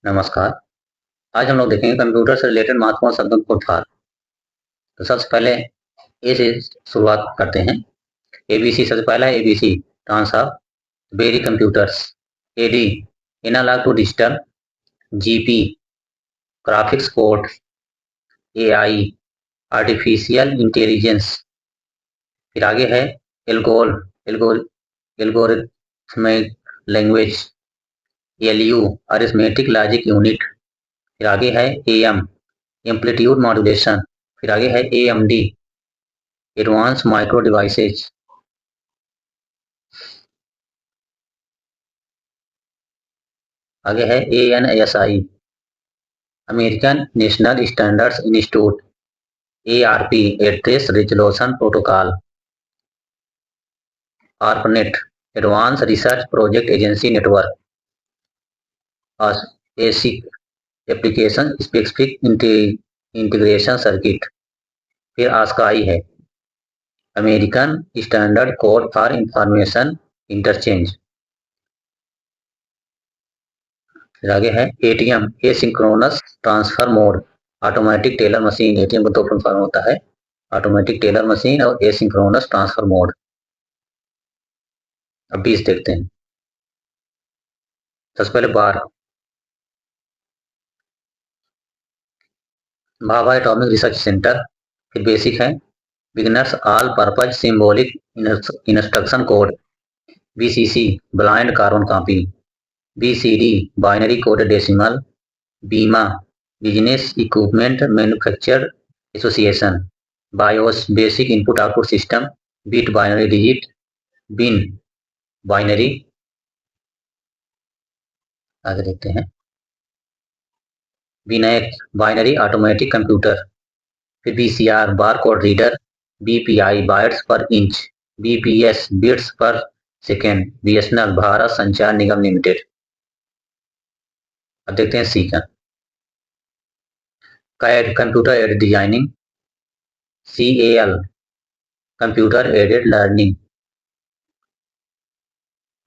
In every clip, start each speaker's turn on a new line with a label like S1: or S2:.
S1: नमस्कार। आज हम लोग देखेंगे कंप्यूटर से रिलेटेड महत्वपूर्ण शब्दों को उद्धार। तो सबसे पहले ए से शुरुआत करते हैं। एबीसी सबसे पहला है। ABC trans of very computers. AD analog to digital. GP graphics code. AI artificial intelligence. फिर आगे है ALGOL ALGOL algorithmic language. LU arithmetic logic unit. फिर आगे है एएम एम्पलीट्यूड मॉड्यूलेशन। फिर आगे है एएमडी एडवांस माइक्रो डिवाइसेज। आगे है ANSI American national standards institute. ARP address resolution protocol. ARPANET advance research project agency network. ASIC application specific integration circuit. फिर ASCII है American standard code for information interchange. फिर आगे है ATM asynchronous transfer mode automatic teller machine. ATM का दो form होता है, automatic teller machine और एसिंक्रोनस ट्रांसफर मोड। अब 20 देखते हैं। सबसे पहले बार भाभा एटॉमिक रिसर्च सेंटर। फिर बेसिक है beginners all purpose symbolic instruction code. BCC blind carbon copy. BCD binary coded decimal. BEMA business equipment manufacture association. BIOS basic input output system. Bit binary digit. Bin binary. आगे देखते हैं BINAC binary automatic computer. फिर BCR bar code reader. BPI bytes per inch. BPS bits per second. BSNL Bharat Sanchar Nigam limited. अब देखते हैं C का CAD computer aided designing. CAL computer aided learning.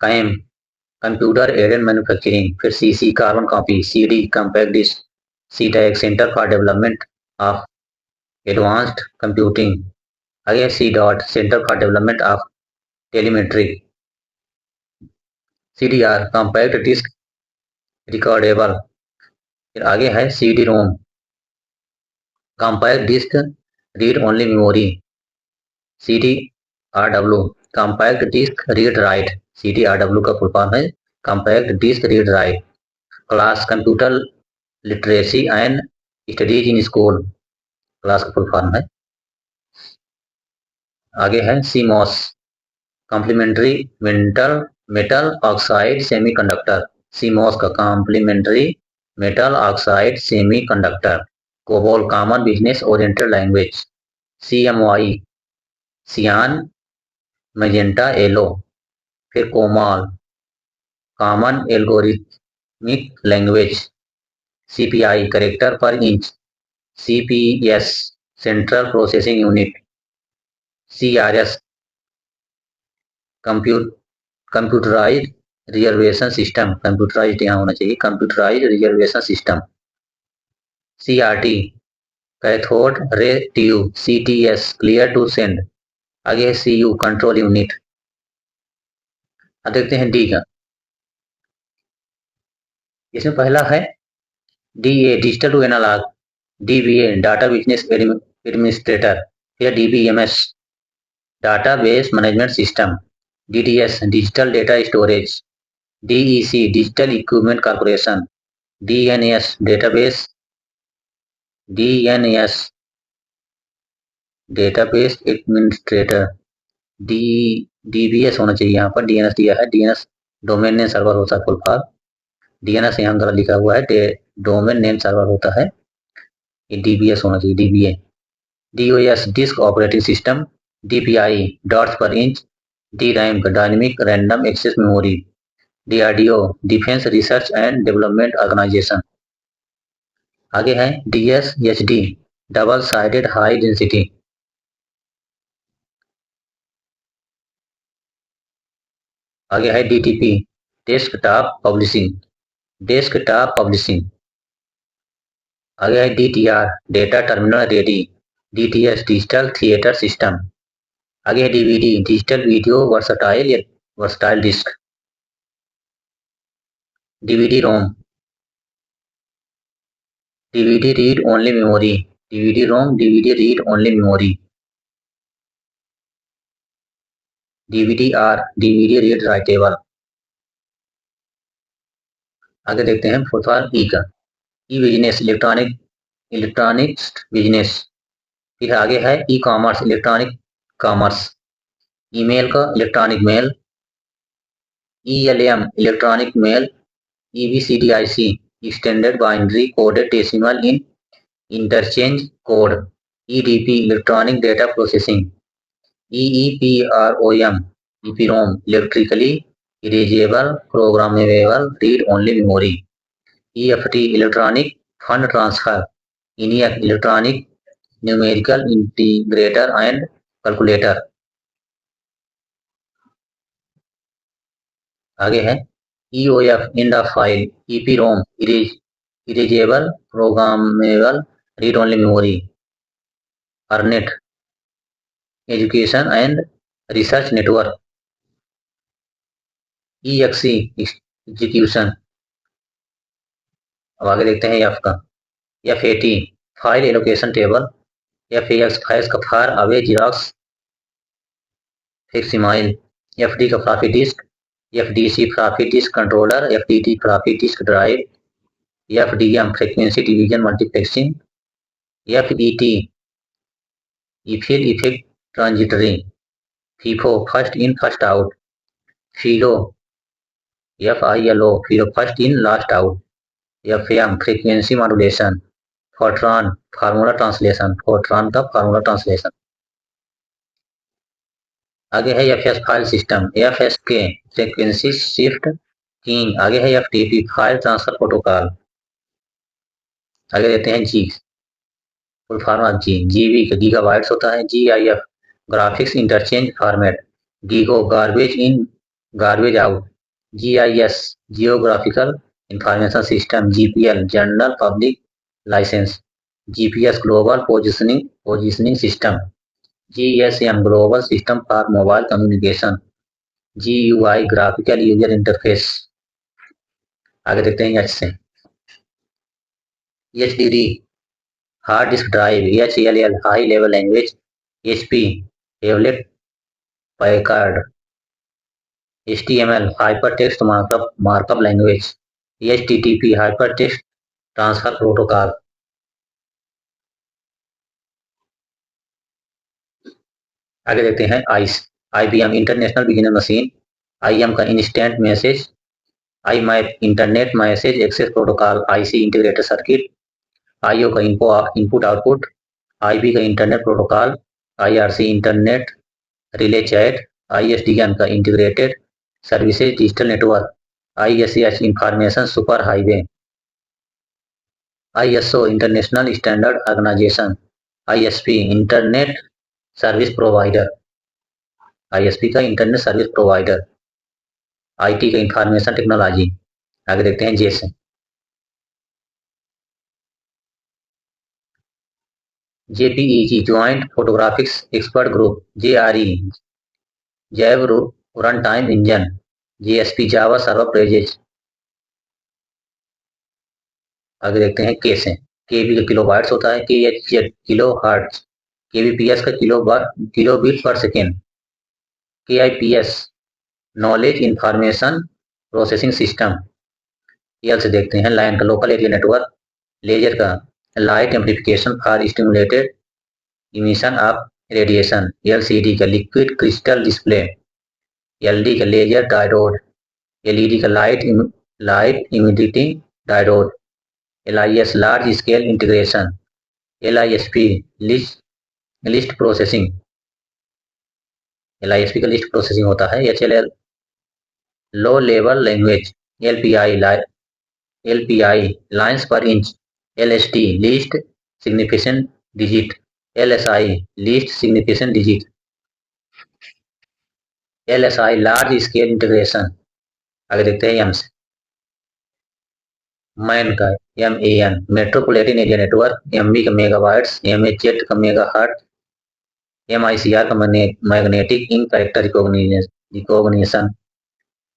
S1: CAM computer aided manufacturing. फिर CC carbon copy. CD compact disc. CDAC centre for development of advanced computing. आगे C dot centre for development of telemetry. CDR compact disc recordable. फिर आगे है CD ROM compact disc read only memory. CD RW compact disc read write. CD RW का full form है compact disc read write. CLASS computer literacy and studies in school. CLASS का full form है। आगे है CMOS complementary metal metal oxide semiconductor. CMOS का complementary metal oxide semiconductor. COBOL common business oriented language. CMY cyan magenta yellow. फिर COMAL common algorithmic language. CPI character per inch. CPS central processing unit. CRS computerize reservation system. Computerize यहाँ होना चाहिए computerize reservation system. CRT cathode ray tube. CTS clear to send. आगे है CU control unit. अब देखते हैं D का। इसमें पहला है DA digital to analogue. DBA data business administrator. फिर DBMS database management system. DDS digital data storage. DEC digital equipment corporation. DNS database DNS database administrator. D DBS होना चाहिए यहाँ पर डीएनएस दिया है। डीएनएस डोमेन नेम सर्वर होता है full form. DNS यहाँ गलत लिखा हुआ है डोमेन नेम सर्वर होता है। ये डीबीएस होना चाहिए DBA. DOS disk operating system. DPI dots per inch. D RAM dynamic random access memory. DRDO defence research and development organisation. आगे है DSHD double sided high density. आगे है DTP desktop publishing. Desktop publishing. आगे है DTR, data terminal ready. DTS, digital theatre system. आगे है DVD, digital video versatile disc. DVD ROM, DVD read only memory. DVD ROM, DVD read only memory. DVD-R, DVD read writable. आगे देखते हैं fourth ई का, ई business, electronics business. फिर आगे है e commerce, electronic commerce. Email का electronic mail. ELM, electronic mail. EBCDIC, extended binary coded decimal in interchange code. EDP, electronic data processing. EEPROM, EPROM, electrically erasable programmable read only memory. EFT, electronic fund transfer. ENIAC, electronic numerical integrator and calculator. आगे है EOF, end of file. EPROM, erasable programmable read only memory. ERNET, education and research network. EXE, execution. अब आगे देखते हैं F का, FAT, file allocation table. FAX, files का far away xerox फिक्सिमाइल। FD का floppy disk. FDC, floppy disk controller. FDD, floppy disk drive. FDM, frequency division multiplexing. FET, Eiffel effect transitory. FIFO, first in first out. FILO, FILO, FILO, first in last out. FM, frequency modulation. Fortran, formula translation. Fortran का formula translation. आगे है FS, file system. FSK, frequency shift keying. आगे है FTP, file transfer protocol. आगे देते हैं G, full form of G. GB का gigabytes होता है। GIF, graphics interchange format. GIGO, garbage in garbage out. GIS, geographical information system. GPL, general public licence. GPS, global positioning system. GSM, global system for mobile communication. GUI, graphical user interface. आगे देखते हैं H से, HDD, hard disk drive. HLL, high level language. HP, Hewlett Packard. HTML, hyper text markup language. HTTP, hyper text transfer protocol. आगे देखते हैं आइस, IBM, international business machine. IM का instant message. IMAP, internet message access protocol. IC, integrated circuit. IO का input output. IB का internet protocol. IRC, internet relay chat. ISDN का integrated services digital network. ISH, information super highway. ISO, international standard organisation. ISP, internet service provider. ISP का internet service provider. IT का information technology. आगे देखते हैं JS, JPEG, joint photographics expert group. JRE, Java run time engine. JSP, Java server pages. आगे देखते हैं के से, KB का किलो बाइट्स होता है। KHZ, kilo hertz. KBPS का किलो बीट पर second. KIPS, knowledge information processing system. EL से देखते हैं लाइन का, लोकल एरिया नेटवर्क। लेजर का, light amplification for stimulated emission of radiation. LCD का, लिक्विड क्रिस्टल डिस्प्ले। LD का, लेजर डायोड। LED का, light emitting diode. LIS, large scale integration. LISP, list processing. LISP का list processing होता है। HLL, low level language. LPI, lines पर inch. LSD, least significant digit. LSI, least significant digit. LSI, large scale integration. आगे देखते हैं एम्स, MAN का MAN metropolitan area network, MB का मेगाबाइट्स, MHz का मेगाहर्ट्ज, MICR का मैग्नेटिक कैरेक्टर रिकॉग्निशन,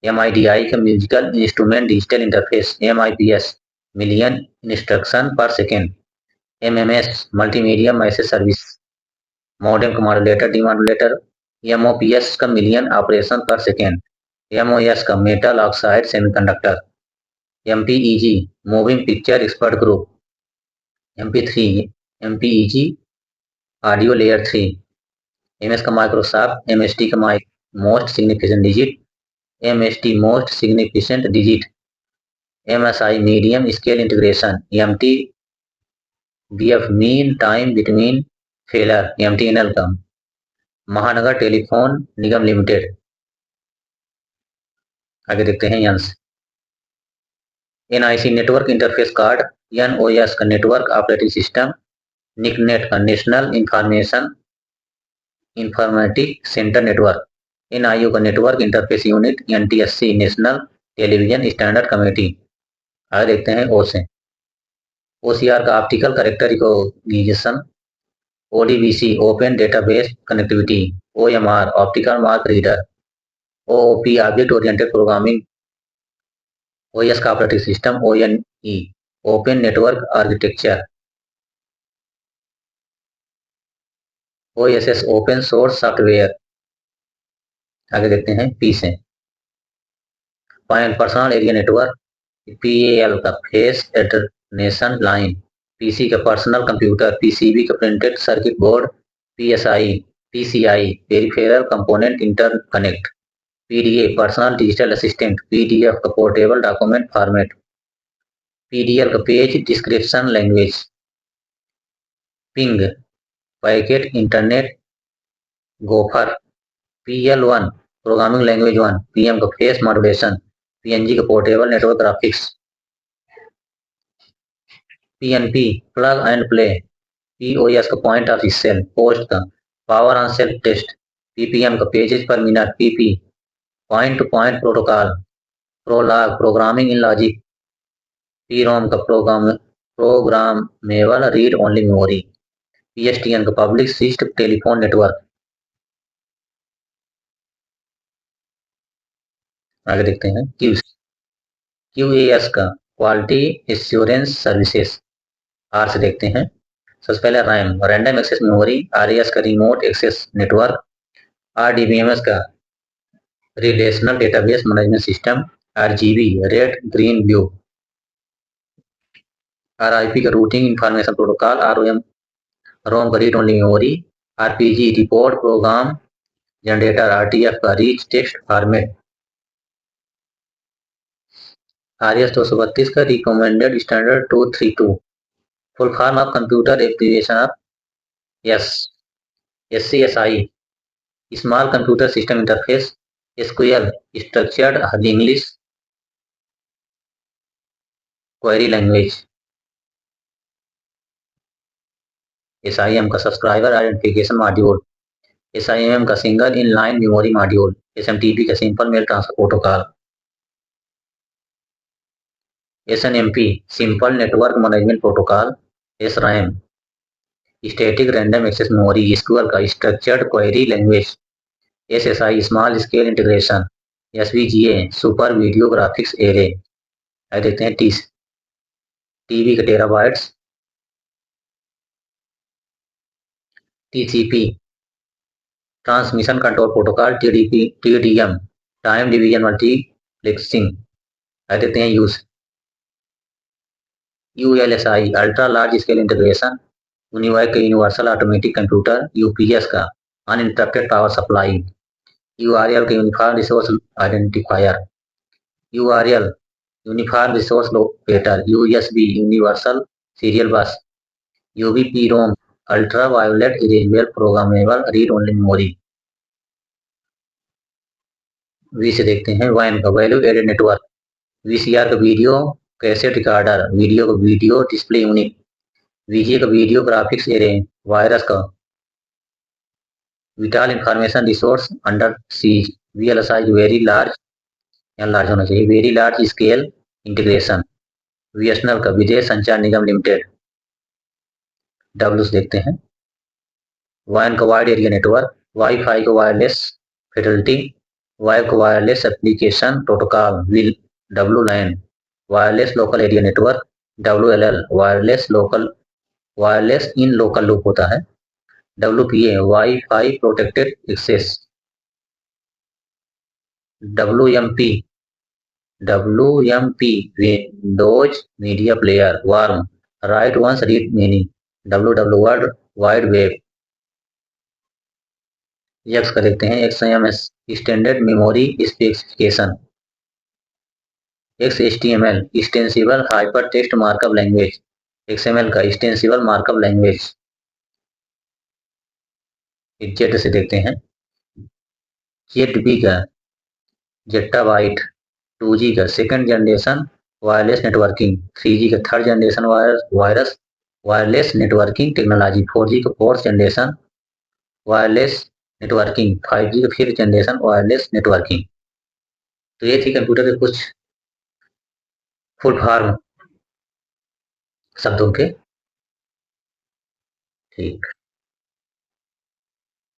S1: MIDI का musical instrument digital interface, MIPS million instruction per second, MMS multimedia message service, modem का मॉड्यूलेटर डिमॉड्यूलेटर, MOPS का million operation per second, MOS का metal oxide semiconductor, MPEG moving picture expert group, MP3 MPEG audio layer 3, MS का Microsoft, MST का most significant digit, MST most significant digit, MSI medium scale integration, MTBF mean time between failure, MTNL का महानगर telephone निगम limited. आगे देखते हैं Jens NIC network interface card, NOS का network operating system, NICNET का national informatic centre network, NIO का network interface unit, NTSC national television standard committee. आगे देखते हैं O से OCR का optical character recognition, ODBC open database connectivity, OMR optical mark reader, OOP object oriented programming, OS का operating system, ONE open network architecture, OSS open source software. आगे देखते हैं P से पर्सनल एरिया नेटवर्क, PAL का phase alternation line, PC का personal computer, PCB का printed circuit board, PCI peripheral component interconnect, PDA personal digital assistant, PDF का portable document format, PDL का page description language, ping packet internet gopher, PL1 programming language 1, PM का phase modulation, PNG का portable network graphics, PNP plug and play, POS का point of sale, POST का power on self test, PPM का pages per minute, PP point to point protocol, Prolog programming in logic, PROM का programmable read only memory, PSTN का public switched telephone network. आगे देखते हैं QAS का quality assurance services. Are से देखते हैं सबसे पहले RAM random access memory, RAS का रिमोट एक्सेस नेटवर्क, RDBMS का relational database management system, RGB red green blue, RIP का रूटिंग इंफॉर्मेशन प्रोटोकॉल, ROM का read only memory, RPG report program generator, RTF का रीच टेक्स्ट फॉर्मेट, RS 232 का recommended standard 232, full form of computer application of SCSI small computer system interface, SQL structured English query language, SIM का subscriber identification module, SIMM का single in line memory module, SMTP का simple mail transfer protocol, SNMP simple network management protocol, SRAM static random access memory, SQL का structured query language, SSI small scale integration, SVGA super video graphics array. देखते हैं TV का terabytes, TCP transmission control protocol, TDM time division multiplexing. देखते हैं ULSI ultra large scale integration, UNIVAC का universal automatic computer, UPS का uninterrupted power supply, URL का uniform resource identifier, URL uniform resource locator, USB universal serial bus, UBP-ROM ultra violet erasable programmable read only memory. V से देखते हैं WAN का value added network, VCR का video cassette recorder, video का video display unit, VGA का video graphics array, virus का vital information resource under siege, VLSI very large या large होना चाहिए, very large scale integration, BSNL का विदेश संचार निगम लिमिटेड, डब्ल्यू देखते हैं। WAN का वाइड एरिया नेटवर्क, वाईफाई का वायरलेस फिडेलिटी, वेब का wireless application protocol, WLAN, wireless local area network, WLL, wireless in local loop होता है। WPA, wifi protected access. WMP, Windows media player, worm, write once read many, WW world wide web. X का देखते हैं, XMS, standard memory specification. XHTML, extensible hyper text markup language, XML का extensible markup language. Z से देखते हैं, ZB का जेट्टाबाइट, 2G का second generation wireless networking, 3G का third generation wireless networking technology, 4G का fourth generation wireless networking, 5G का fifth generation wireless networking. तो ये थी कंप्यूटर के कुछ फुल फॉर्म शब्दों के। ठीक।